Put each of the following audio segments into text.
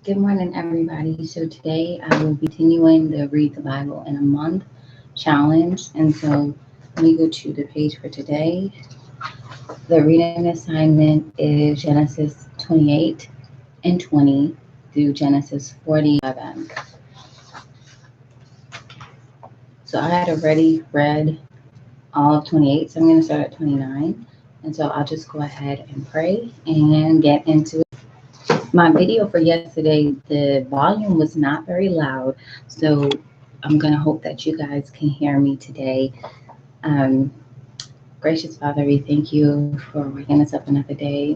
Good morning, everybody. So today I will be continuing the Read the Bible in a Month challenge. And so let me go to the page for today. The reading assignment is Genesis 28 and 20 through Genesis 47. So I had already read all of 28, so I'm going to start at 29. And so I'll just go ahead and pray and get into it. My video for yesterday, the volume was not very loud, so I'm going to hope that you guys can hear me today. Gracious Father, we thank you for waking us up another day,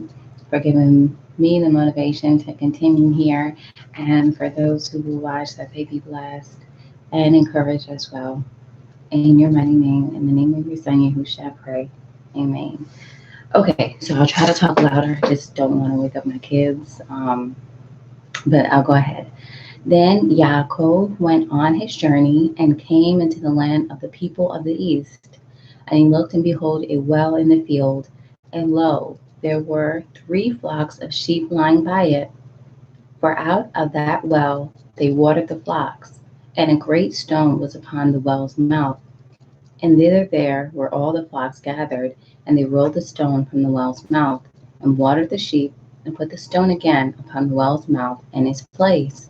for giving me the motivation to continue here, and for those who will watch, that they be blessed and encouraged as well. In your mighty name, in the name of your Son, Yahushua, I pray. Amen. Okay, so I'll try to talk louder. I just don't want to wake up my kids, but I'll go ahead. Then Yaakov went on his journey and came into the land of the people of the east. And he looked, and behold, a well in the field, and lo, there were 3 flocks of sheep lying by it. For out of that well they watered the flocks, and a great stone was upon the well's mouth. And thither there were all the flocks gathered, and they rolled the stone from the well's mouth, and watered the sheep, and put the stone again upon the well's mouth in its place.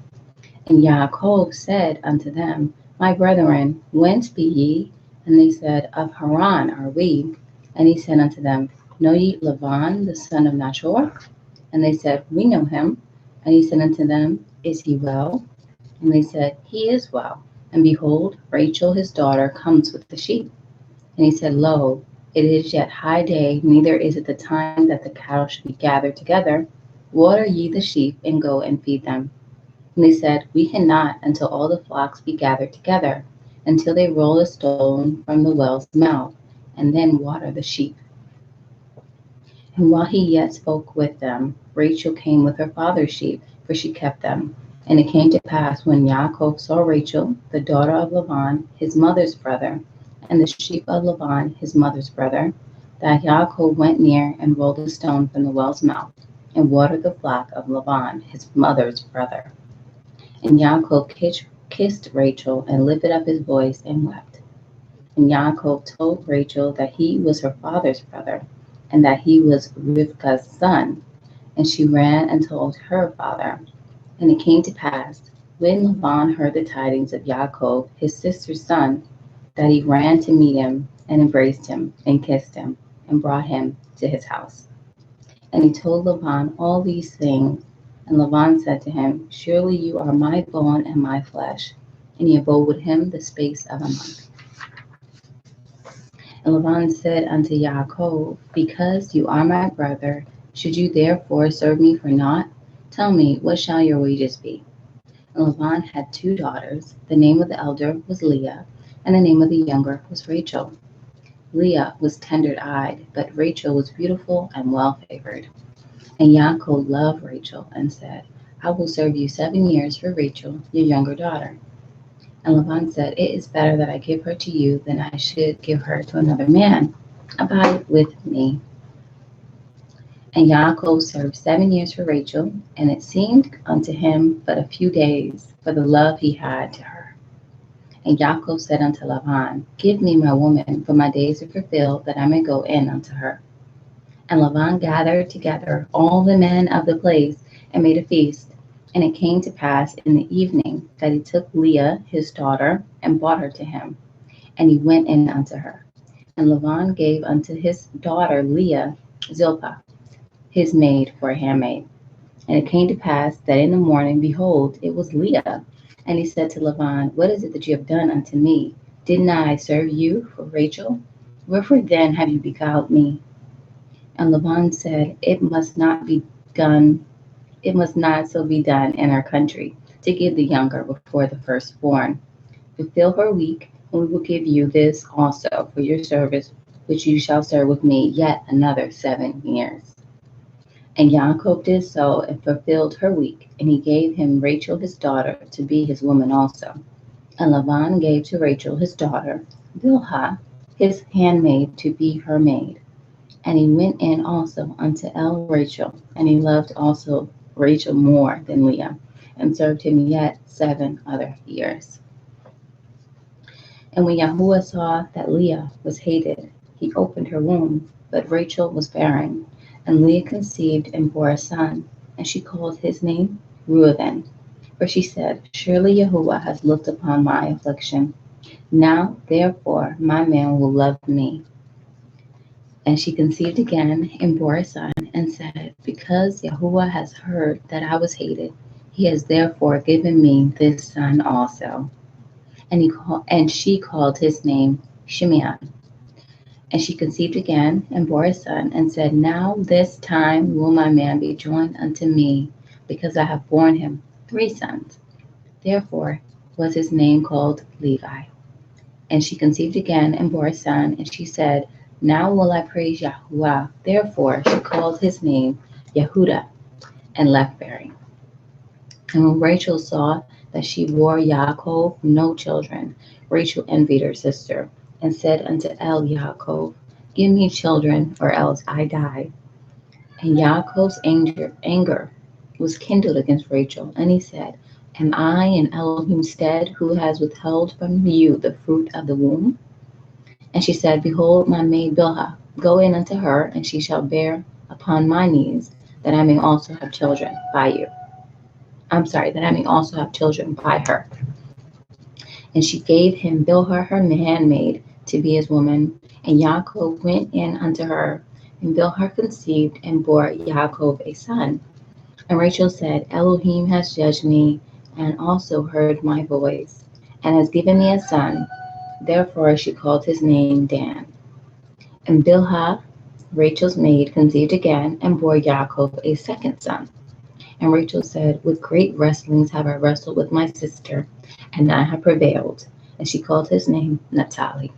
And Yaakov said unto them, My brethren, whence be ye? And they said, Of Haran are we. And he said unto them, Know ye Laban the son of Nahor? And they said, We know him. And he said unto them, Is he well? And they said, He is well. And behold, Rachel his daughter comes with the sheep. And he said, Lo, it is yet high day, neither is it the time that the cattle should be gathered together. Water ye the sheep, and go and feed them. And they said, We cannot until all the flocks be gathered together, until they roll a stone from the well's mouth, and then water the sheep. And while he yet spoke with them, Rachel came with her father's sheep, for she kept them. And it came to pass, when Yaakov saw Rachel, the daughter of Laban, his mother's brother, and the sheep of Laban, his mother's brother, that Yaakov went near and rolled a stone from the well's mouth, and watered the flock of Laban, his mother's brother. And Yaakov kissed Rachel, and lifted up his voice, and wept. And Yaakov told Rachel that he was her father's brother, and that he was Rivkah's son. And she ran and told her father. And it came to pass, when Laban heard the tidings of Yaakov, his sister's son, that he ran to meet him, and embraced him, and kissed him, and brought him to his house. And he told Laban all these things. And Laban said to him, Surely you are my bone and my flesh. And he abode with him the space of a month. And Laban said unto Yaakov, Because you are my brother, should you therefore serve me for naught? Tell me, what shall your wages be? And Laban had 2 daughters. The name of the elder was Leah, and the name of the younger was Rachel. Leah was tender-eyed, but Rachel was beautiful and well-favored. And Yaakov loved Rachel, and said, I will serve you 7 years for Rachel, your younger daughter. And Laban said, It is better that I give her to you than I should give her to another man. Abide with me. And Yaakov served 7 years for Rachel, and it seemed unto him but a few days, for the love he had to her. And Yaakov said unto Laban, Give me my woman, for my days are fulfilled, that I may go in unto her. And Laban gathered together all the men of the place, and made a feast. And it came to pass in the evening that he took Leah his daughter, and brought her to him. And he went in unto her. And Laban gave unto his daughter Leah Zilpah, his maid, for a handmaid. And it came to pass that in the morning, behold, it was Leah. And he said to Laban, What is it that you have done unto me? Did not I serve you for Rachel? Wherefore then have you beguiled me? And Laban said, It must not so be done in our country, to give the younger before the firstborn. Fulfill her week, and we will give you this also for your service, which you shall serve with me yet another 7 years. And Yaakov did so, and fulfilled her week, and he gave him Rachel his daughter to be his woman also. And Laban gave to Rachel his daughter Bilhah his handmaid to be her maid. And he went in also unto Rachel, and he loved also Rachel more than Leah. and served him yet 7 other years. And when Yahuwah saw that Leah was hated, he opened her womb, but Rachel was barren. And Leah conceived and bore a son, and she called his name Reuben. For she said, Surely Yahuwah has looked upon my affliction. Now, therefore, my man will love me. And she conceived again and bore a son, and said, Because Yahuwah has heard that I was hated, he has therefore given me this son also. And she called his name Shimeon. And she conceived again and bore a son, and said, Now this time will my man be joined unto me, because I have borne him 3 sons. Therefore was his name called Levi. And she conceived again and bore a son, and she said, Now will I praise Yahuwah. Therefore she called his name Yehudah, and left bearing. And when Rachel saw that she bore Yaakov no children, Rachel envied her sister, and said unto Yaakov, Give me children, or else I die. And Yaakov's anger was kindled against Rachel, and he said, Am I in Elohim's stead, who has withheld from you the fruit of the womb? And she said, Behold, my maid Bilhah, go in unto her, and she shall bear upon my knees, that I may also have children by you. That I may also have children by her. And she gave him Bilhah her handmaid to be his woman. And Yaakov went in unto her, and Bilhah conceived and bore Yaakov a son. And Rachel said, Elohim has judged me, and also heard my voice, and has given me a son. Therefore she called his name Dan. And Bilhah, Rachel's maid, conceived again, and bore Yaakov a second son. And Rachel said, With great wrestlings have I wrestled with my sister, and I have prevailed. And she called his name Naphtali.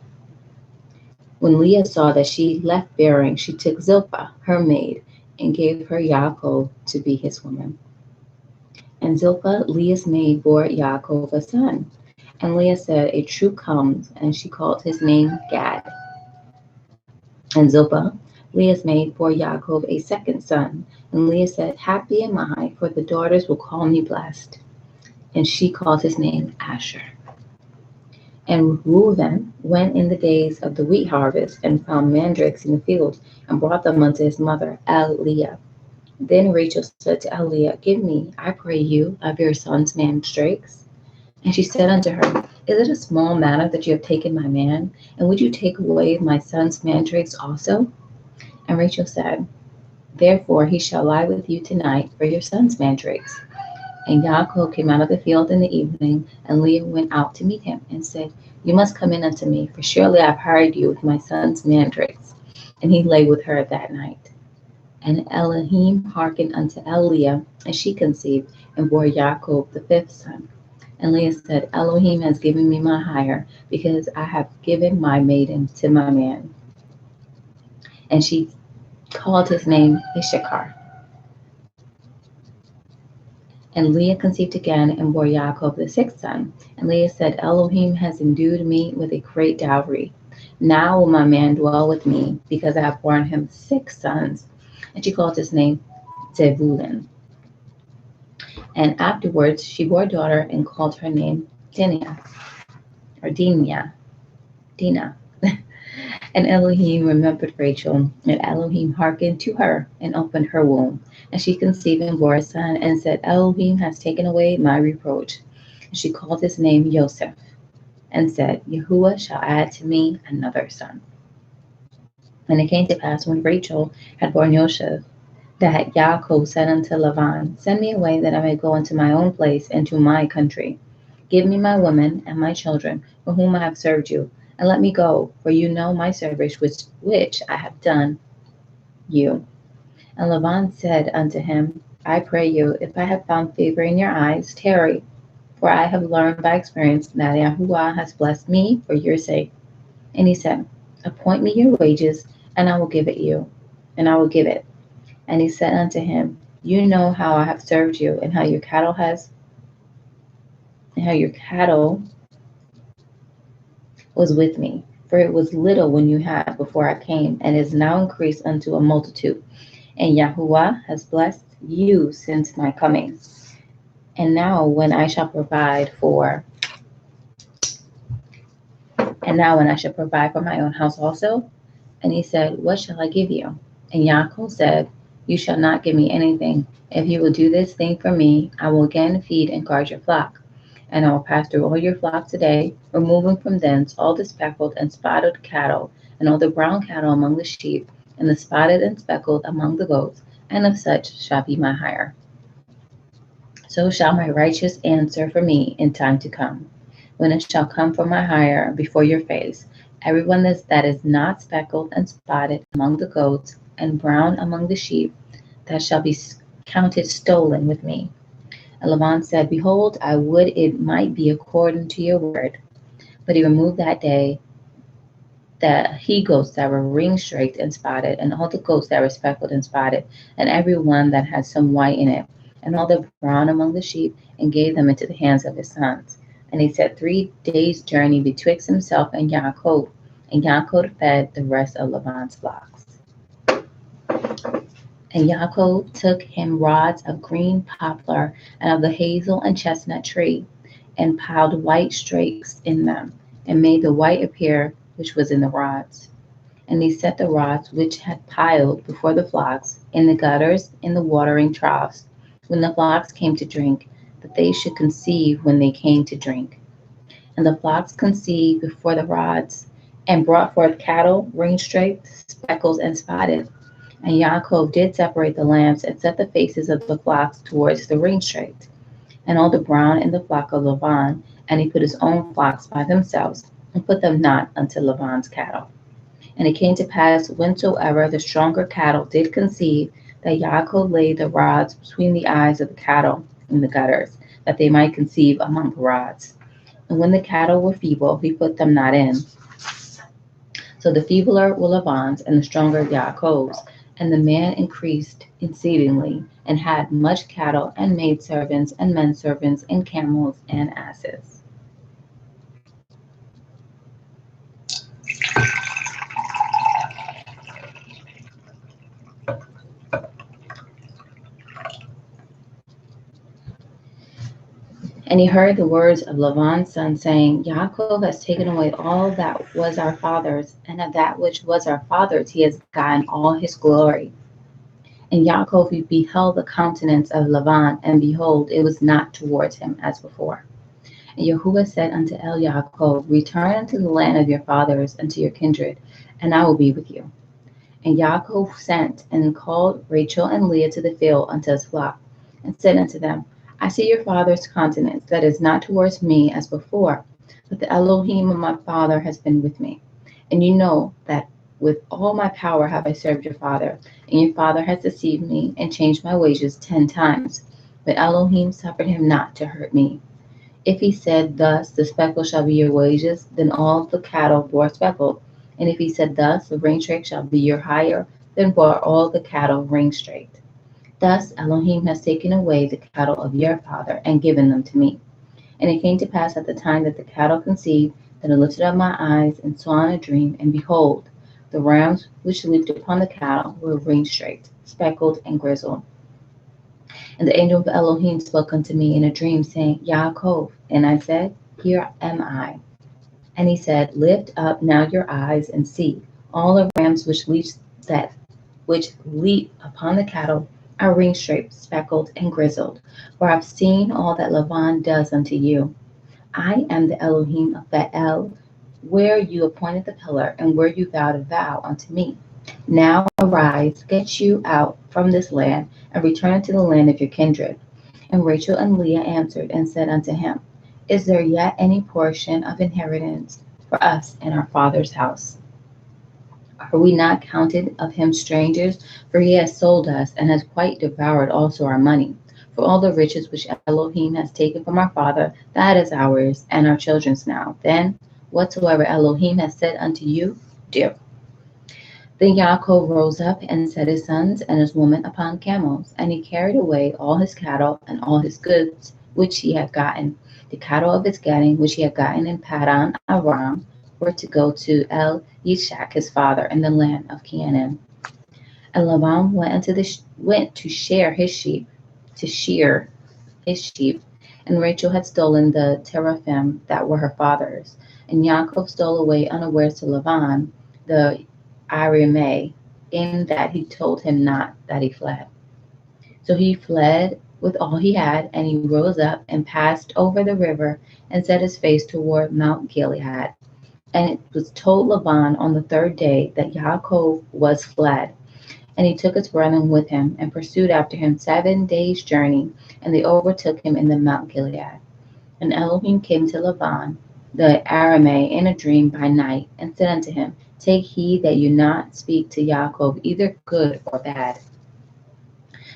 When Leah saw that she left bearing, she took Zilpah, her maid, and gave her Yaakov to be his woman. And Zilpah, Leah's maid, bore Yaakov a son. And Leah said, A troop comes, and she called his name Gad. And Zilpah, Leah's maid, bore Yaakov a second son. And Leah said, Happy am I, for the daughters will call me blessed. And she called his name Asher. And Reuben went in the days of the wheat harvest, and found mandrakes in the field, and brought them unto his mother, Leah. Then Rachel said to Leah, Give me, I pray you, of your son's mandrakes. And she said unto her, Is it a small matter that you have taken my man? And would you take away my son's mandrakes also? And Rachel said, Therefore he shall lie with you tonight for your son's mandrakes. And Yaakov came out of the field in the evening, and Leah went out to meet him, and said, You must come in unto me, for surely I have hired you with my son's mandrakes. And he lay with her that night. And Elohim hearkened unto Leah, and she conceived, and bore Yaakov the 5th son. And Leah said, Elohim has given me my hire, because I have given my maiden to my man. And she called his name Issachar. And Leah conceived again, and bore Yaakov the 6th son. And Leah said, Elohim has endued me with a great dowry. Now will my man dwell with me, because I have borne him 6 sons. And she called his name Zebulun. And afterwards she bore a daughter, and called her name Dinah. And Elohim remembered Rachel, and Elohim hearkened to her, and opened her womb. And she conceived and bore a son, and said, Elohim has taken away my reproach. And she called his name Joseph, and said, Yahuwah shall add to me another son. And it came to pass, when Rachel had borne Joseph, that Yaakov said unto Laban, Send me away, that I may go into my own place and to my country. Give me my women and my children, for whom I have served you, and let me go, for you know my service which I have done you. And Laban said unto him, I pray you, if I have found favor in your eyes, tarry, for I have learned by experience that Yahuwah has blessed me for your sake. And he said, Appoint me your wages, and I will give it you, and I will give it. And he said unto him, You know how I have served you, and how your cattle was with me. For it was little when you had before I came, and is now increased unto a multitude. And Yahuwah has blessed you since my coming. And now when I shall provide for and now when I shall provide for my own house also? And he said, what shall I give you? And Yaakov said, you shall not give me anything. If you will do this thing for me, I will again feed and guard your flock. And I will pass through all your flock today, removing from thence all the speckled and spotted cattle, and all the brown cattle among the sheep, and the spotted and speckled among the goats, and of such shall be my hire. So shall my righteous answer for me in time to come, when it shall come for my hire before your face. Everyone that is not speckled and spotted among the goats, and brown among the sheep, that shall be counted stolen with me. And Laban said, behold, I would it might be according to your word. But he removed that day the he goats that were ring-straked and spotted, and all the goats that were speckled and spotted, and every one that had some white in it, and all the brown among the sheep, and gave them into the hands of his sons. And he set 3 days' journey betwixt himself and Yaakov, and Yaakov fed the rest of Laban's flocks. And Yaakov took him rods of green poplar, and of the hazel and chestnut tree, and piled white strakes in them, and made the white appear which was in the rods. And he set the rods which had piled before the flocks in the gutters in the watering troughs, when the flocks came to drink, that they should conceive when they came to drink. And the flocks conceived before the rods, and brought forth cattle, ring-straked, speckled, and spotted. And Yaakov did separate the lambs, and set the faces of the flocks towards the ring-straked, and all the brown in the flock of Laban, and he put his own flocks by themselves, and put them not unto Laban's cattle. And it came to pass, whensoever the stronger cattle did conceive, that Yaakov laid the rods between the eyes of the cattle in the gutters, that they might conceive among the rods. And when the cattle were feeble, he put them not in. So the feebler were Laban's, and the stronger Yaakov's. And the man increased exceedingly, and had much cattle, and maidservants, and menservants, and camels, and asses. And he heard the words of Laban's son, saying, Yaakov has taken away all that was our father's, and of that which was our father's he has gotten all his glory. And Yaakov beheld the countenance of Laban, and behold, it was not towards him as before. And Yahuwah said unto Yaakov, return unto the land of your fathers, and to your kindred, and I will be with you. And Yaakov sent and called Rachel and Leah to the field unto his flock, and said unto them, I see your father's countenance, that is not towards me as before, but the Elohim of my father has been with me. And you know that with all my power have I served your father, and your father has deceived me and changed my wages 10 times. But Elohim suffered him not to hurt me. If he said thus, the speckle shall be your wages, then all the cattle bore speckled. And if he said thus, the ring-straked shall be your hire, then bore all the cattle ring-straked. Thus Elohim has taken away the cattle of your father and given them to me. And it came to pass at the time that the cattle conceived, that I lifted up my eyes and saw in a dream, and behold, the rams which leaped upon the cattle were ring-straked, speckled, and grizzled. And the angel of Elohim spoke unto me in a dream, saying, Yaakov. And I said, here am I. And he said, lift up now your eyes and see, all the rams which leap upon the cattle are ring-straked, speckled, and grizzled. For I've seen all that Laban does unto you. I am the Elohim of Ba'el, where you appointed the pillar, and where you vowed a vow unto me. Now arise, get you out from this land, and return to the land of your kindred. And Rachel and Leah answered and said unto him, is there yet any portion of inheritance for us in our father's house? Are we not counted of him strangers? For he has sold us, and has quite devoured also our money. For all the riches which Elohim has taken from our father, that is ours and our children's now. Then whatsoever Elohim has said unto you, do. Then Yaakov rose up and set his sons and his women upon camels, and he carried away all his cattle and all his goods which he had gotten. The cattle of his getting which he had gotten in Paddan Aram were to go to El Yishak his father in the land of Canaan. And Laban went to shear his sheep, and Rachel had stolen the teraphim that were her father's. And Yaakov stole away unawares to Laban, the Aramea, in that he told him not that he fled. So he fled with all he had, and he rose up and passed over the river and set his face toward Mount Gilead. And it was told Laban on the third day that Yaakov was fled. And he took his brethren with him, and pursued after him 7 days' journey, and they overtook him in the Mount Gilead. And Elohim came to Laban the Aramea in a dream by night, and said unto him, Take heed that you not speak to Yaakov either good or bad.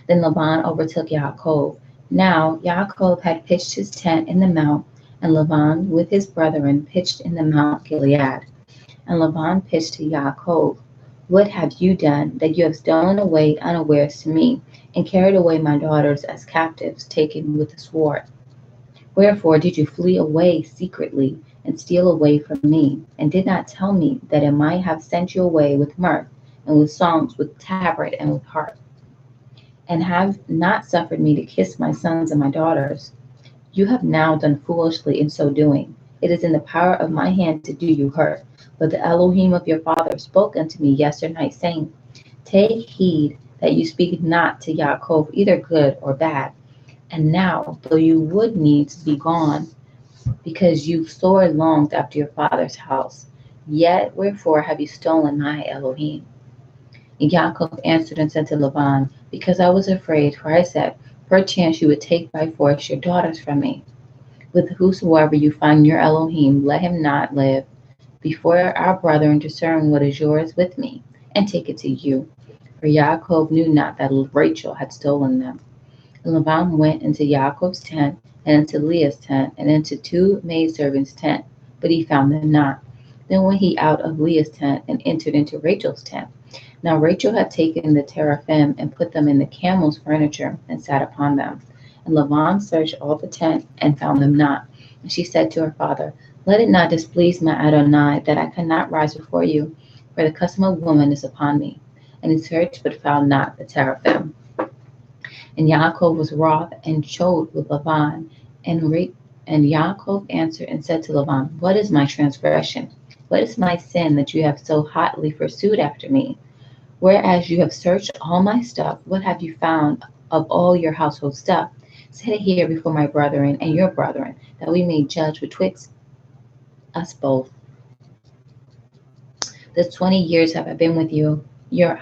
Then Laban overtook Yaakov. Now Yaakov had pitched his tent in the mount, and Laban with his brethren pitched in the Mount Gilead. And Laban pitched to Yaakov, What have you done, that you have stolen away unawares to me, and carried away my daughters as captives, taken with the sword? Wherefore did you flee away secretly, and steal away from me, and did not tell me that I might have sent you away with mirth, and with songs, with tabret, and with harp? And have not suffered me to kiss my sons and my daughters? You have now done foolishly in so doing. It is in the power of my hand to do you hurt. But the Elohim of your father spoke unto me yesternight, saying, Take heed that you speak not to Yaakov either good or bad. And now, though you would needs be gone, because you sore longed after your father's house, yet wherefore have you stolen my Elohim? And Yaakov answered and said to Laban, Because I was afraid, for I said, Perchance you would take by force your daughters from me. With whosoever you find your Elohim, let him not live. Before our brethren discern what is yours with me, and take it to you. For Yaakov knew not that Rachel had stolen them. And Laban went into Yaakov's tent, and into Leah's tent, and into 2 maidservants' tent, but he found them not. Then went he out of Leah's tent, and entered into Rachel's tent. Now Rachel had taken the teraphim, and put them in the camel's furniture, and sat upon them. And Laban searched all the tent, and found them not. And she said to her father, Let it not displease my Adonai, that I cannot rise before you, for the custom of woman is upon me. And he searched, but found not the teraphim. And Yaakov was wroth, and chode with Laban. And Yaakov answered and said to Laban, What is my transgression? What is my sin, that you have so hotly pursued after me? Whereas you have searched all my stuff, what have you found of all your household stuff? Set it here before my brethren and your brethren, that we may judge betwixt us both. This 20 years have I been with you. Your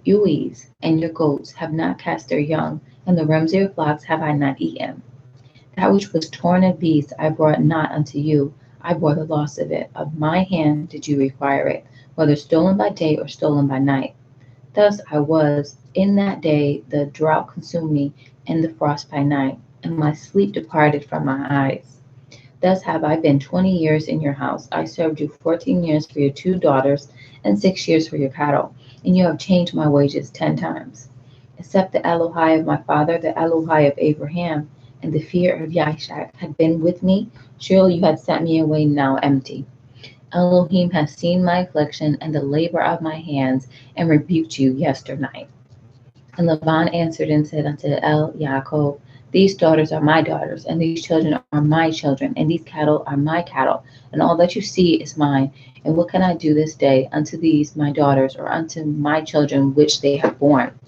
ewes and your goats have not cast their young, and the rams of your flocks have I not eaten. That which was torn of beasts I brought not unto you. I bore the loss of it. Of my hand did you require it, whether stolen by day or stolen by night. Thus I was. In that day the drought consumed me, and the frost by night, and my sleep departed from my eyes. Thus have I been 20 years in your house. I served you 14 years for your 2 daughters, and 6 years for your cattle, and you have changed my wages 10 times. Except the Elohai of my father, the Elohai of Abraham, and the fear of Yishak had been with me, surely you had sent me away now empty. Elohim has seen my affliction and the labor of my hands, and rebuked you yesternight. And Laban answered and said unto Yaakov, These daughters are my daughters, and these children are my children, and these cattle are my cattle, and all that you see is mine. And what can I do this day unto these my daughters, or unto my children which they have borne?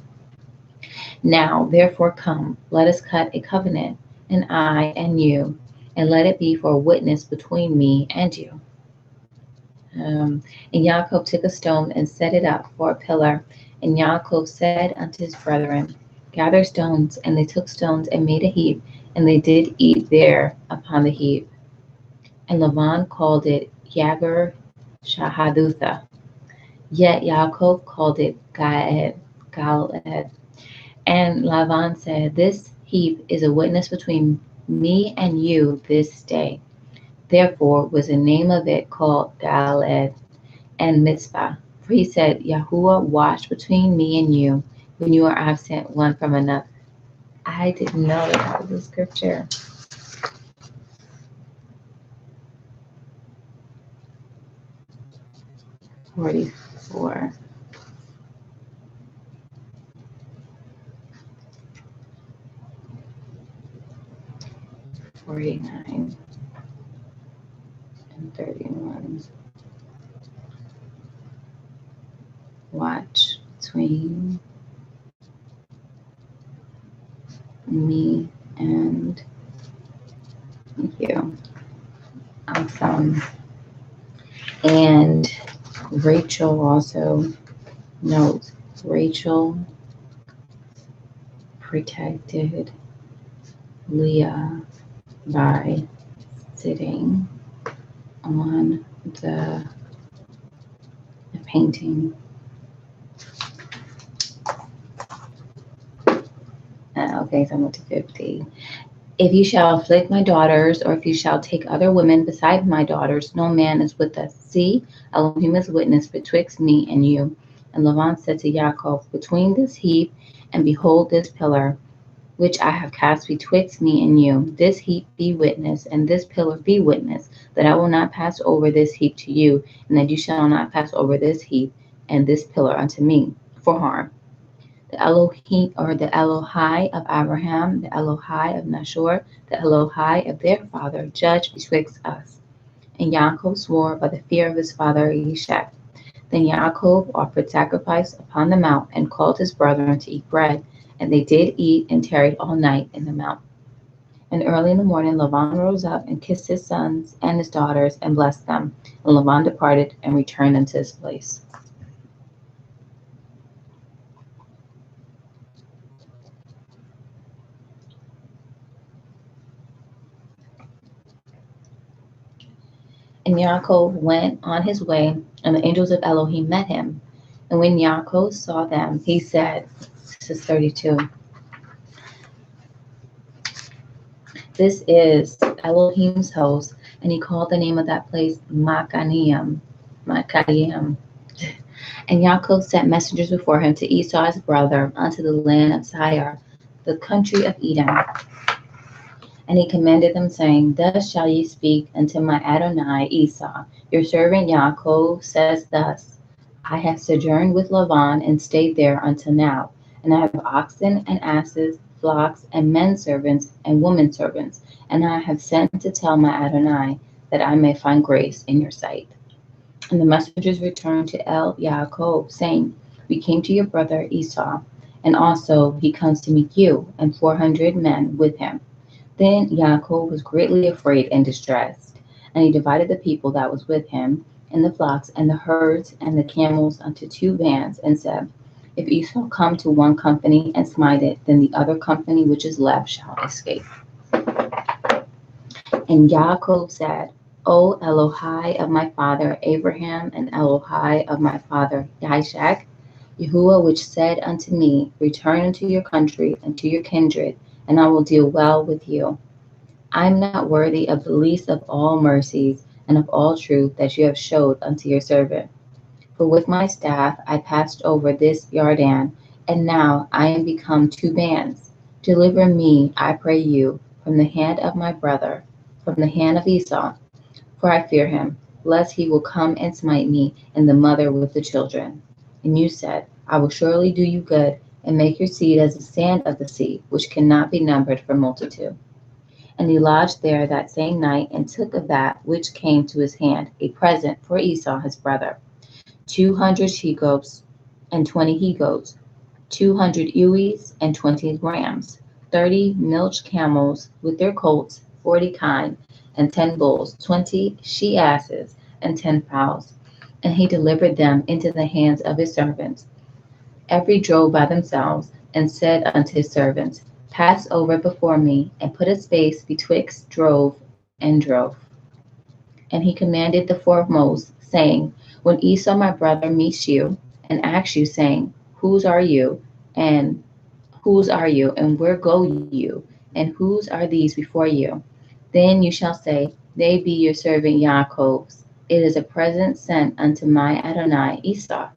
Now therefore come, let us cut a covenant, and I and you, and let it be for a witness between me and you. And Yaakov took a stone and set it up for a pillar. And Yaakov said unto his brethren, Gather stones. And they took stones and made a heap, and they did eat there upon the heap. And Laban called it Yagar Shahadutha. Yet Yaakov called it Galed. And Laban said, This heap is a witness between me and you this day. Therefore was the name of it called Galed and Mizpah. For he said, Yahuwah watched between me and you when you are absent one from another. I didn't know that was a scripture. "44. 49 and 31. Watch between me and you. Awesome. And Rachel also notes Rachel protected Leah by sitting on the painting. Okay, so I'm up to 50. If you shall afflict my daughters, or if you shall take other women beside my daughters, no man is with us. See, Elohim is witness betwixt me and you. And Laban said to Yaakov, between this heap and behold this pillar, which I have cast betwixt me and you, this heap be witness, and this pillar be witness, that I will not pass over this heap to you, and that you shall not pass over this heap and this pillar unto me for harm. The Elohim, or the Elohai of Abraham, the Elohai of Nashor, the Elohai of their father, judge betwixt us. And Yaakov swore by the fear of his father Yishak. Then Yaakov offered sacrifice upon the mount, and called his brethren to eat bread. And they did eat, and tarried all night in the mount. And early in the morning Laban rose up, and kissed his sons and his daughters, and blessed them. And Laban departed, and returned unto his place. And Yaakov went on his way, and the angels of Elohim met him. And when Yaakov saw them, he said, this is 32, this is Elohim's host. And he called the name of that place Makaniam. And Yaakov sent messengers before him to Esau his brother unto the land of Seir, the country of Edom. And he commanded them, saying, thus shall ye speak unto my Adonai Esau. Your servant Yaakov says thus, I have sojourned with Laban, and stayed there until now. And I have oxen and asses, flocks, and men servants, and women servants. And I have sent to tell my Adonai, that I may find grace in your sight. And the messengers returned to El Yaakov, saying, we came to your brother Esau, and also he comes to meet you, and 400 men with him. Then Yaakov was greatly afraid and distressed, and he divided the people that was with him, and the flocks, and the herds, and the camels unto 2 bands, and said, if Esau come to one company and smite it, then the other company which is left shall escape. And Yaakov said, O Elohai of my father Abraham, and Elohai of my father Isaac, Yahuwah which said unto me, return unto your country and to your kindred, and I will deal well with you. I am not worthy of the least of all mercies and of all truth that you have showed unto your servant. For with my staff I passed over this Yarden, and now I am become 2 bands. Deliver me, I pray you, from the hand of my brother, from the hand of Esau, for I fear him, lest he will come and smite me, and the mother with the children. And you said, I will surely do you good, and make your seed as the sand of the sea, which cannot be numbered for multitude. And he lodged there that same night, and took of that which came to his hand a present for Esau his brother, 200 she-goats and 20 he-goats, 200 ewes and 20 rams, 30 milch camels with their colts, 40 kine, and 10 bulls, 20 she-asses, and 10 fowls. And he delivered them into the hands of his servants, every drove by themselves, and said unto his servants, pass over before me, and put a space betwixt drove and drove. And he commanded the foremost, saying, when Esau my brother meets you, and asks you, saying, whose are you, and where go you, and whose are these before you? Then you shall say, they be your servant Yaakov's. It is a present sent unto my Adonai Esau.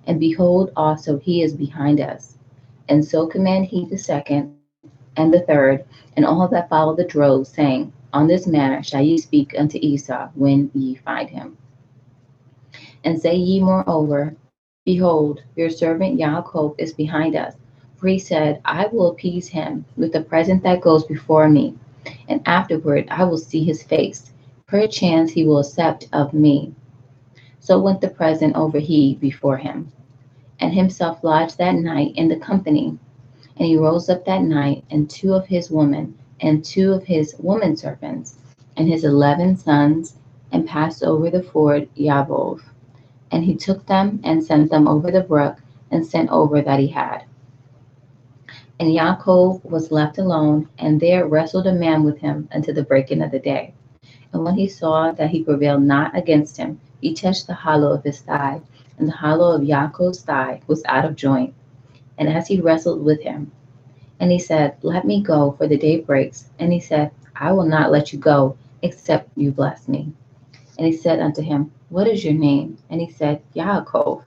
And behold, also he is behind us. And so command he the second, and the third, and all that follow the drove, saying, on this manner shall ye speak unto Esau when ye find him. And say ye moreover, behold, your servant Yaakov is behind us. For he said, I will appease him with the present that goes before me. and afterward I will see his face. Perchance he will accept of me. So went the present over he before him, and himself lodged that night in the company. And he rose up that night, and two of his women, and two of his woman servants, and his 11 sons, and passed over the ford Yabov. And he took them and sent them over the brook, and sent over that he had. And Yaakov was left alone, and there wrestled a man with him until the breaking of the day. And when he saw that he prevailed not against him, he touched the hollow of his thigh, and the hollow of Yaakov's thigh was out of joint. And as he wrestled with him, and he said, Let me go, for the day breaks. And he said, I will not let you go, except you bless me. And he said unto him, What is your name? And he said, Yaakov.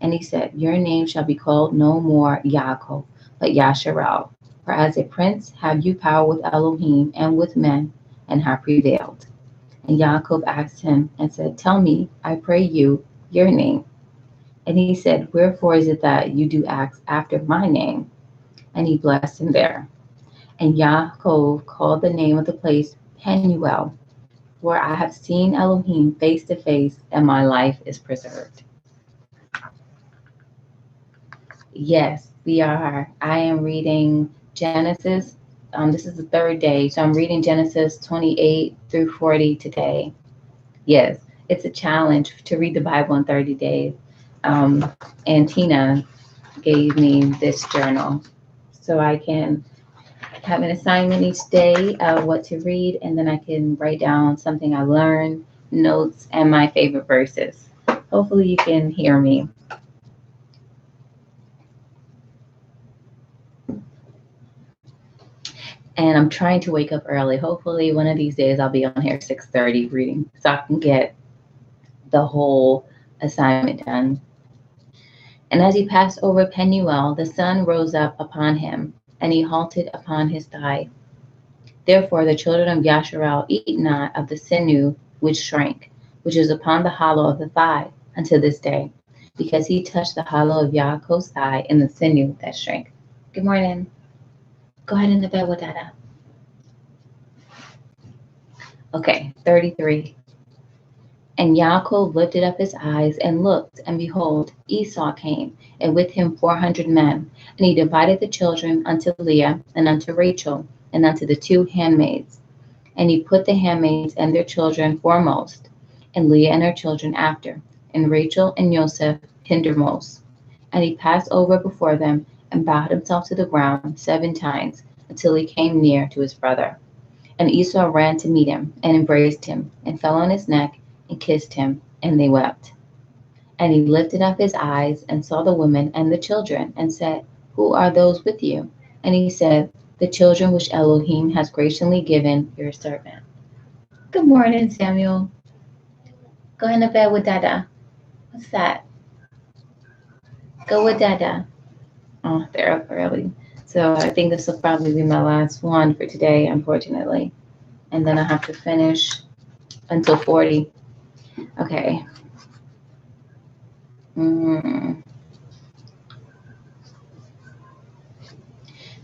And he said, Your name shall be called no more Yaakov, but Yasharal. For as a prince have you power with Elohim and with men, and have prevailed. And Yaakov asked him and said, Tell me, I pray you, your name. And he said, Wherefore is it that you do ask after my name? And he blessed him there. And Yaakov called the name of the place Penuel, where I have seen Elohim face to face, and my life is preserved. Yes, we are. I am reading Genesis. This is the third day, so I'm reading Genesis 28 through 40 today. Yes, it's a challenge to read the Bible in 30 days. And Tina gave me this journal, so I can have an assignment each day of what to read, and then I can write down something I learned, notes, and my favorite verses. Hopefully you can hear me. And I'm trying to wake up early. Hopefully one of these days I'll be on here 6:30 reading, so I can get the whole assignment done. And as he passed over Penuel, the sun rose up upon him, and he halted upon his thigh. Therefore the children of Yasharal eat not of the sinew which shrank, which is upon the hollow of the thigh, until this day, because he touched the hollow of Yaakov's thigh in the sinew that shrank. Good morning. Go ahead in the bed with Dada. Okay, 33. And Yaakov lifted up his eyes and looked, and behold, Esau came, and with him 400 men. And he divided the children unto Leah, and unto Rachel, and unto the two handmaids. And he put the handmaids and their children foremost, and Leah and her children after, and Rachel and Joseph hindermost. And he passed over before them, and bowed himself to the ground 7 times, until he came near to his brother. And Esau ran to meet him, and embraced him, and fell on his neck, and kissed him, and they wept. And he lifted up his eyes, and saw the women and the children, and said, Who are those with you? And he said, The children which Elohim has graciously given your servant. Good morning, Samuel. Go in the bed with Dada. What's that? Go with Dada. Oh, they're up early. So I think this will probably be my last one for today, unfortunately. And then I have to finish until 40. Okay. Then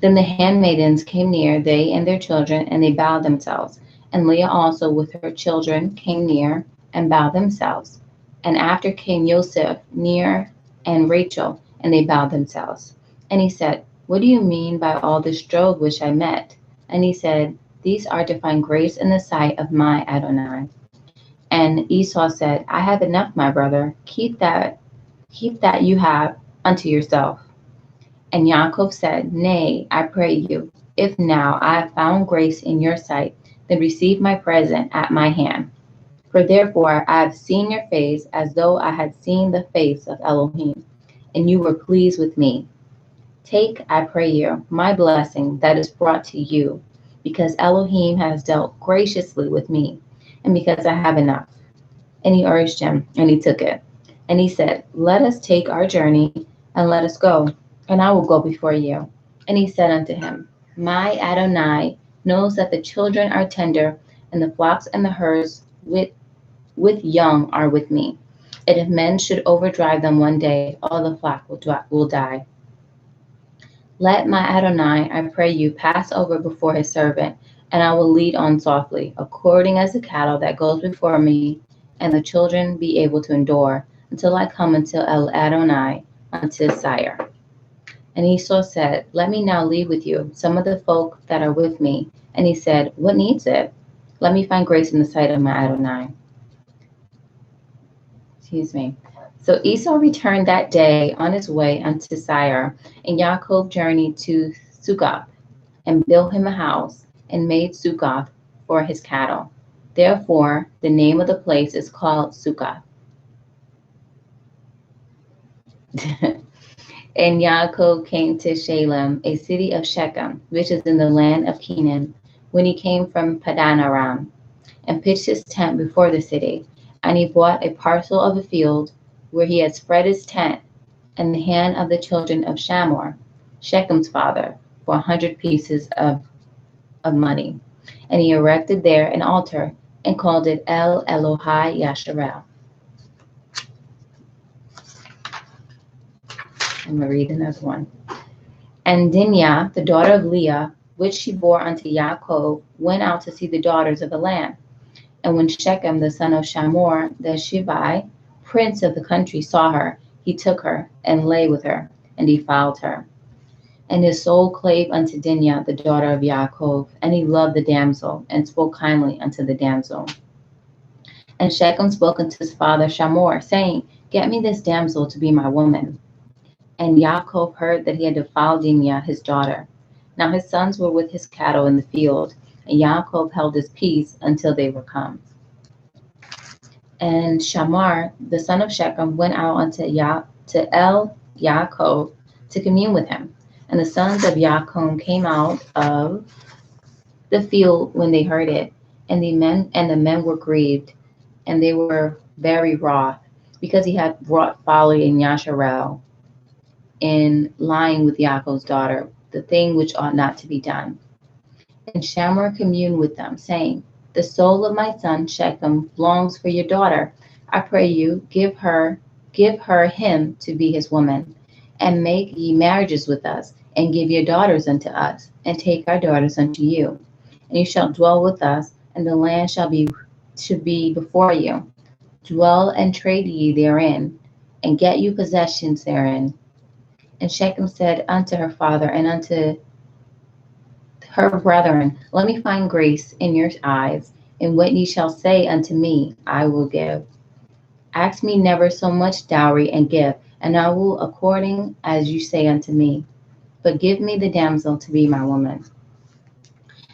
the handmaidens came near, they and their children, and they bowed themselves. And Leah also with her children came near, and bowed themselves. And after came Joseph near, and Rachel, and they bowed themselves. And he said, What do you mean by all this drove which I met? And he said, These are to find grace in the sight of my Adonai. And Esau said, I have enough, my brother. Keep that you have unto yourself. And Yaakov said, Nay, I pray you, if now I have found grace in your sight, then receive my present at my hand. For therefore I have seen your face as though I had seen the face of Elohim, and you were pleased with me. Take, I pray you, my blessing that is brought to you, because Elohim has dealt graciously with me, and because I have enough. And he urged him, and he took it. And he said, Let us take our journey, and let us go, and I will go before you. And he said unto him, My Adonai knows that the children are tender, and the flocks and the herds with young are with me. And if men should overdrive them one day, all the flock will die. Let my Adonai, I pray you, pass over before his servant, and I will lead on softly, according as the cattle that goes before me, and the children be able to endure, until I come unto El Adonai, unto Sire. And Esau said, Let me now leave with you some of the folk that are with me. And he said, What needs it? Let me find grace in the sight of my Adonai. Excuse me. So Esau returned that day on his way unto Sire, and Yaakov journeyed to Succoth, and built him a house, and made Succoth for his cattle. Therefore, the name of the place is called Succoth. And Yaakov came to Shalem, a city of Shechem, which is in the land of Canaan, when he came from Padan Aram, and pitched his tent before the city. And he bought a parcel of a field where he had spread his tent, in the hand of the children of Shamor, Shechem's father, for 100 pieces of money. And he erected there an altar, and called it El Elohai Yasharel. I'm going to read another one. And Dinah, the daughter of Leah, which she bore unto Yaakov, went out to see the daughters of the land. And when Shechem, the son of Shamor, the Shivai, prince of the country, saw her, he took her, and lay with her, and defiled her. And his soul clave unto Dinah, the daughter of Yaakov, and he loved the damsel, and spoke kindly unto the damsel. And Shechem spoke unto his father Shamor, saying, Get me this damsel to be my woman. And Yaakov heard that he had defiled Dinah, his daughter. Now his sons were with his cattle in the field, and Yaakov held his peace until they were come. And Shamar, the son of Shechem, went out unto El Yaakov to commune with him. And the sons of Yaakov came out of the field when they heard it, and the men were grieved, and they were very wroth, because he had wrought folly in Yasharel, in lying with Yaakov's daughter, the thing which ought not to be done. And Shamar communed with them, saying, The soul of my son Shechem longs for your daughter. I pray you, give her him to be his woman, and make ye marriages with us, and give your daughters unto us, and take our daughters unto you. And you shall dwell with us, and the land should be before you. Dwell and trade ye therein, and get you possessions therein. And Shechem said unto her father and unto her brethren, Let me find grace in your eyes, and what ye shall say unto me, I will give. Ask me never so much dowry and gift, and I will according as you say unto me. But give me the damsel to be my woman.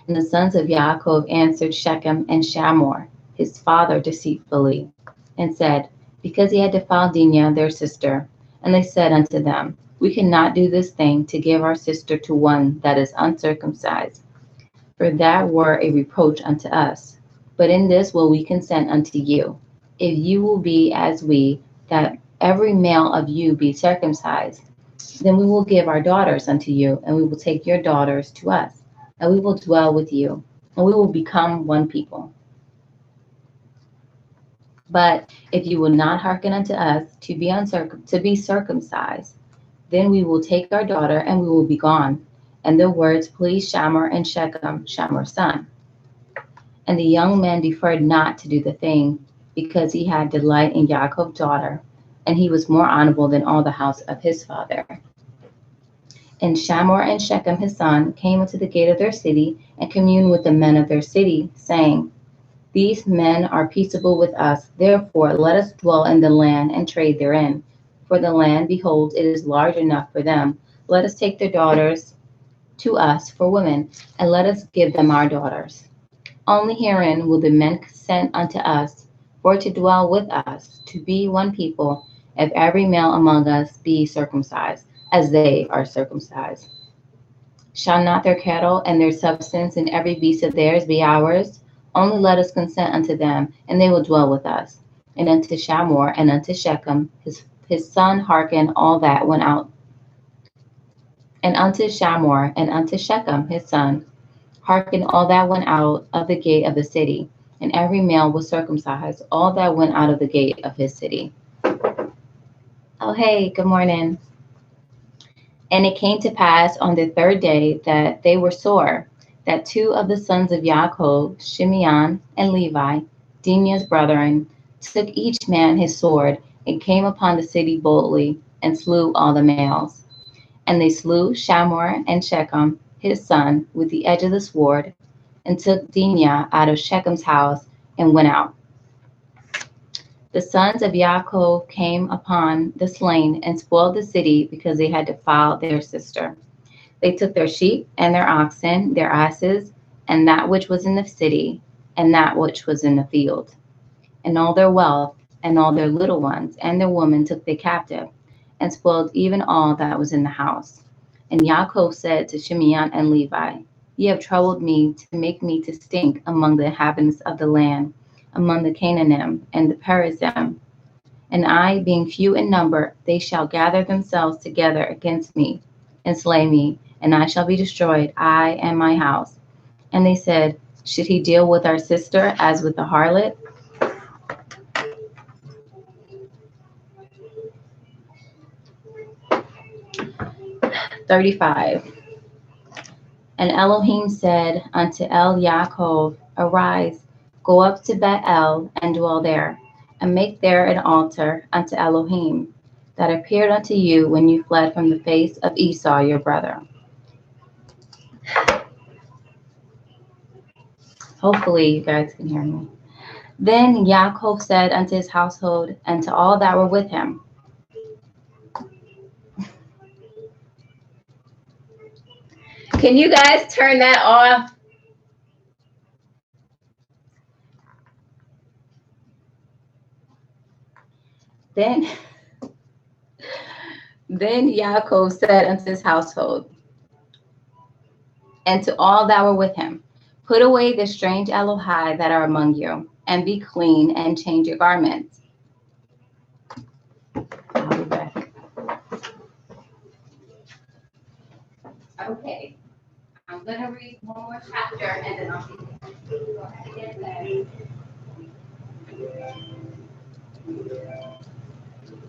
And the sons of Yaakov answered Shechem and Shamor, his father, deceitfully, and said, Because he had defiled Dinah, their sister. And they said unto them, We cannot do this thing to give our sister to one that is uncircumcised, for that were a reproach unto us. But in this will we consent unto you, if you will be as we, that every male of you be circumcised. Then we will give our daughters unto you, and we will take your daughters to us, and we will dwell with you, and we will become one people. But if you will not hearken unto us to be circumcised, then we will take our daughter, and we will be gone. And the words pleased Shamar and Shechem, Shamar's son. And the young man deferred not to do the thing, because he had delight in Yaakov's daughter, and he was more honorable than all the house of his father. And Shamor and Shechem his son came unto the gate of their city, and communed with the men of their city, saying, These men are peaceable with us, therefore let us dwell in the land and trade therein. For the land, behold, it is large enough for them. Let us take their daughters to us for women, and let us give them our daughters. Only herein will the men consent unto us, for to dwell with us, to be one people, if every male among us be circumcised, as they are circumcised. Shall not their cattle and their substance and every beast of theirs be ours? Only let us consent unto them, and they will dwell with us. And unto Shamor and unto Shechem his son hearken all that went out. And unto Shamor and unto Shechem his son hearken all that went out of the gate of the city, and every male was circumcised, all that went out of the gate of his city. Oh, hey, good morning. And it came to pass on the third day that they were sore, that two of the sons of Yaakov, Shimeon and Levi, Dinah's brethren, took each man his sword and came upon the city boldly and slew all the males. And they slew Shamor and Shechem, his son, with the edge of the sword, and took Dinah out of Shechem's house and went out. The sons of Yaakov came upon the slain and spoiled the city because they had defiled their sister. They took their sheep and their oxen, their asses, and that which was in the city, and that which was in the field. And all their wealth, and all their little ones, and their women took they captive, and spoiled even all that was in the house. And Yaakov said to Shimeon and Levi, Ye have troubled me to make me to stink among the inhabitants of the land, among the Canaanim and the Perizim. And I, being few in number, they shall gather themselves together against me, and slay me, and I shall be destroyed, I and my house. And they said, Should he deal with our sister as with the harlot? 35. And Elohim said unto El Yaakov, Arise, go up to Bethel, and dwell there, and make there an altar unto Elohim, that appeared unto you when you fled from the face of Esau your brother. Hopefully you guys can hear me. Then Yaakov said unto his household and to all that were with him, Can you guys turn that off? Then Yaakov said unto his household and to all that were with him, Put away the strange Elohai that are among you, and be clean, and change your garments. I'll be back. Okay, I'm going to read one more chapter, and then I'll go ahead and get that.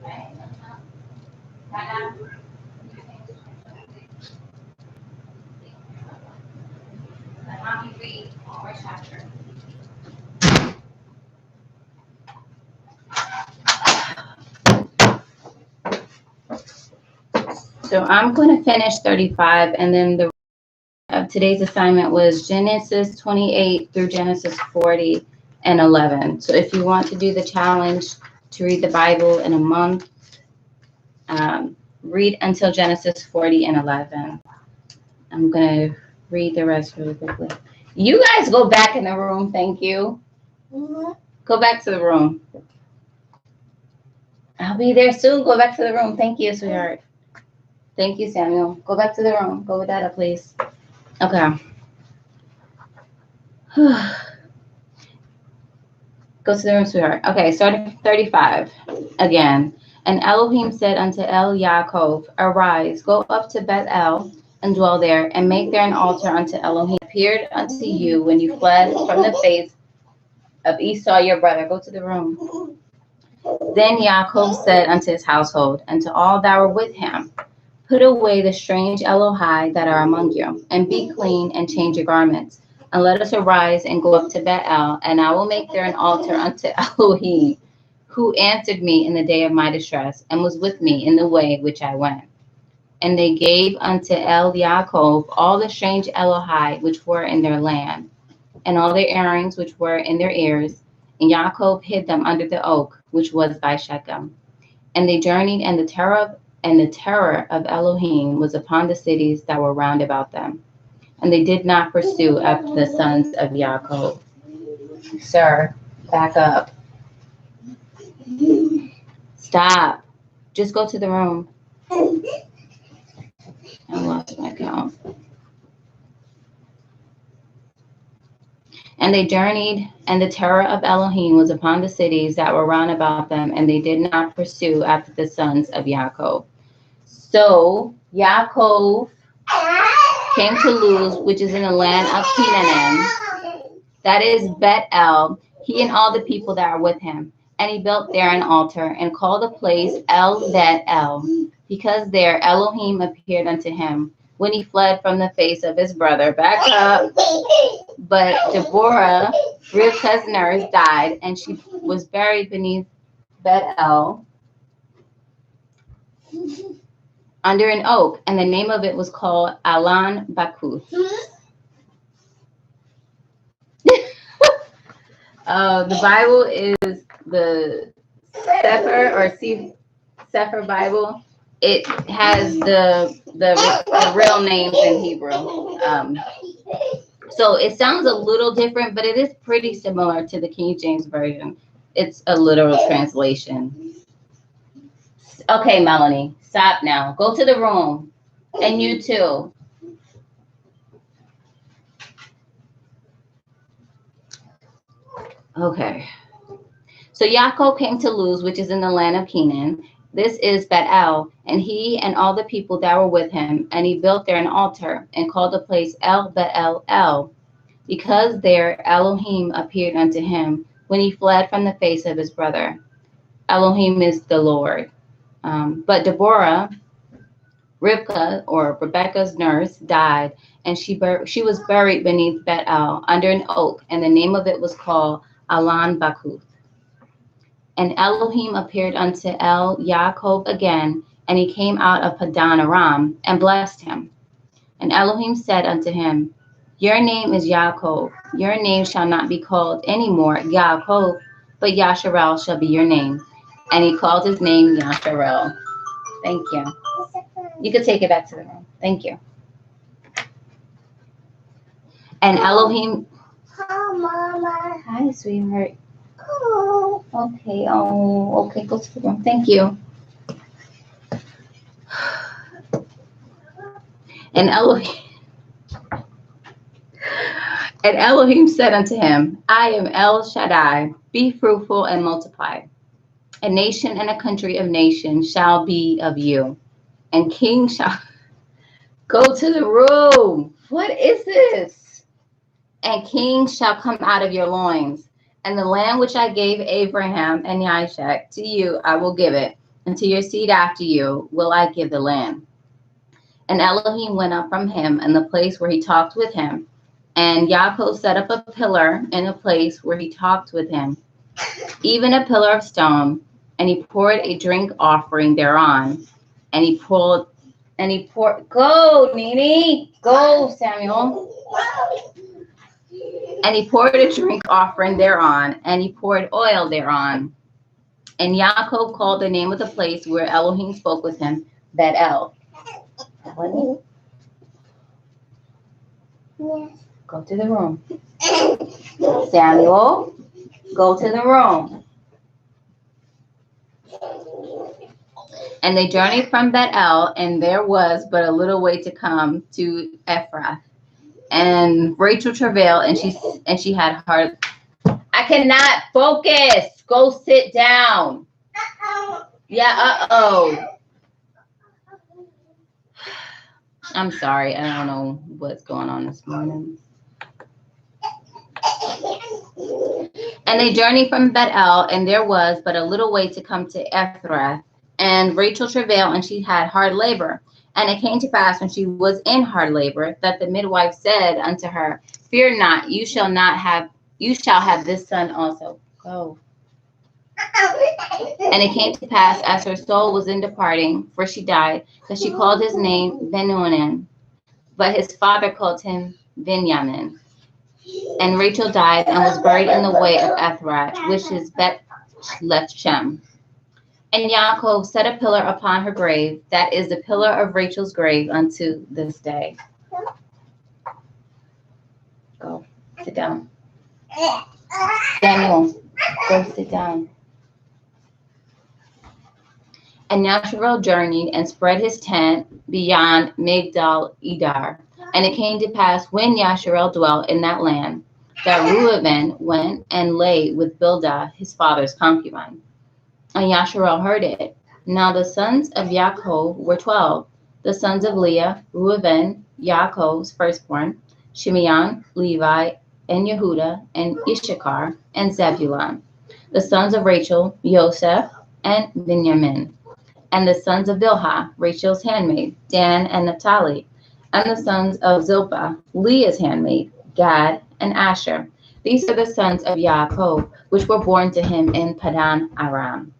Okay. Let me read one more chapter. So I'm going to finish 35, and then the today's assignment was Genesis 28 through Genesis 40 and 11. So if you want to do the challenge to read the Bible in a month, read until Genesis 40 and 11. I'm going to read the rest really quickly. You guys go back in the room. Thank you. Go back to the room. I'll be there soon. Go back to the room. Thank you, sweetheart. Thank you, Samuel. Go back to the room. Go with Dada, please. Okay. Go to the room, sweetheart. Okay, starting 35 again. And Elohim said unto El Yaakov, Arise, go up to Bethel, and dwell there, and make there an altar unto Elohim. Appeared unto you when you fled from the face of Esau your brother. Go to the room. Then Yaakov said unto his household, and to all that were with him, Put away the strange Elohai that are among you, and be clean, and change your garments. And let us arise and go up to Bethel, and I will make there an altar unto Elohim, who answered me in the day of my distress, and was with me in the way which I went. And they gave unto El Yaakov all the strange Elohai which were in their land, and all their earrings which were in their ears. And Yaakov hid them under the oak which was by Shechem. And they journeyed, and the terror of Elohim was upon the cities that were round about them. And they did not pursue after the sons of Yaakov. Sir, back up. Stop. Just go to the room. I lost my count. And they journeyed, and the terror of Elohim was upon the cities that were round about them, and they did not pursue after the sons of Yaakov. So Yaakov came to Luz, which is in the land of Canaan, that is Bethel, he and all the people that are with him. And he built there an altar, and called the place El Bethel, because there Elohim appeared unto him. when he fled from the face of his brother. Back up. But Deborah, Rivka's nurse, died, and she was buried beneath Bet-El under an oak, and the name of it was called Alan Bakuth. The Bible is the Sefer Bible. It has the real names in Hebrew. So it sounds a little different, but it is pretty similar to the King James Version. It's a literal translation. Okay, Melanie, stop now. Go to the room. And you too. Okay. So Yaakov came to Luz, which is in the land of Canaan. This is Bet-El, and he and all the people that were with him, and he built there an altar and called the place El Bet-El El, because there Elohim appeared unto him when he fled from the face of his brother. Elohim is the Lord. But Deborah, Rivka, or Rebecca's nurse, died, and she was buried beneath Bet-El under an oak, and the name of it was called Alan Bakuth. And Elohim appeared unto El Yaakov again, and he came out of Padan Aram and blessed him. And Elohim said unto him, Your name is Yaakov. Your name shall not be called any more Yaakov, but Yasharel shall be your name. And he called his name Yasharel. Thank you. You could take it back to the room. Thank you. And Elohim. Hi, Mama. Hi, sweetheart. Oh. Okay. Oh, okay. Go to the room. Thank you. And Elohim said unto him, I am El Shaddai. Be fruitful and multiply. A nation and a country of nations shall be of you, and kings shall go to the room. What is this? And kings shall come out of your loins. And the land which I gave Abraham and Isaac to you, I will give it, and to your seed after you will I give the land. And Elohim went up from him in the place where he talked with him. And Yaakov set up a pillar in the place where he talked with him, even a pillar of stone. And he poured a drink offering thereon. And he poured, go, Nini, go, Samuel. And he poured a drink offering thereon, and he poured oil thereon. And Yaakov called the name of the place where Elohim spoke with him, Bet-El. Yes. Go to the room. Samuel, go to the room. And they journeyed from Bet-El, and there was but a little way to come to Ephrath. And Rachel travailed, and she had hard. I cannot focus. Go sit down. Yeah. I'm sorry. I don't know what's going on this morning. And they journeyed from Bet-El, and there was but a little way to come to Ephrath. And Rachel travailed, and she had hard labor. And it came to pass when she was in hard labor that the midwife said unto her, Fear not, you shall have this son also. Go. And it came to pass as her soul was in departing, for she died, that she called his name Benuanan, but his father called him Benjamin. And Rachel died and was buried in the way of Ephrath, which is Beth-Lechem. And Yaakov set a pillar upon her grave, that is the pillar of Rachel's grave unto this day. Go, sit down. Samuel, go sit down. And Yasharel journeyed and spread his tent beyond Migdal Edar. And it came to pass when Yasharel dwelt in that land, that Reuben went and lay with Bildah, his father's concubine. And Yasharel heard it. Now the sons of Yaakov were 12. The sons of Leah, Reuben, Yaakov's firstborn, Shimeon, Levi, and Yehuda, and Issachar, and Zebulun. The sons of Rachel, Joseph, and Benjamin. And the sons of Bilhah, Rachel's handmaid, Dan and Naphtali. And the sons of Zilpah, Leah's handmaid, Gad and Asher. These are the sons of Yaakov, which were born to him in Padan Aram.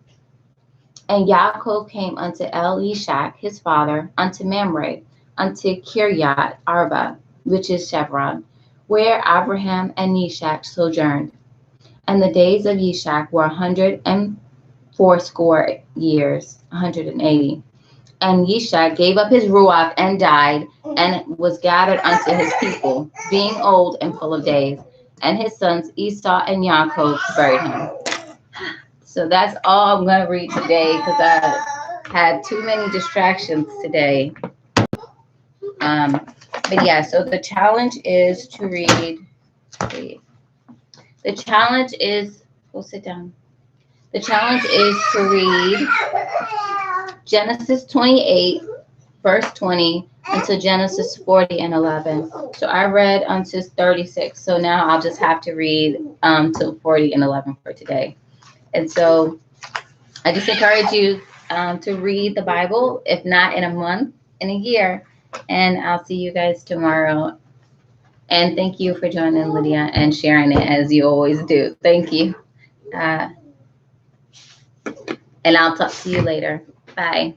And Yaakov came unto Elishak his father, unto Mamre, unto Kiryat Arba, which is Chevron, where Abraham and Yishak sojourned. And the days of Yishak were 180 years, 180. And Yishak gave up his ruach and died, and was gathered unto his people, being old and full of days. And his sons Esau and Yaakov buried him. So that's all I'm going to read today because I had too many distractions today. But yeah, so the challenge is to read. The challenge is, go sit down. The challenge is to read Genesis 28, verse 20, until Genesis 40 and 11. So I read until 36. So now I'll just have to read till 40 and 11 for today. And so I just encourage you to read the Bible, if not in a month, in a year. And I'll see you guys tomorrow. And thank you for joining, Lydia, and sharing it as you always do. Thank you. And I'll talk to you later. Bye.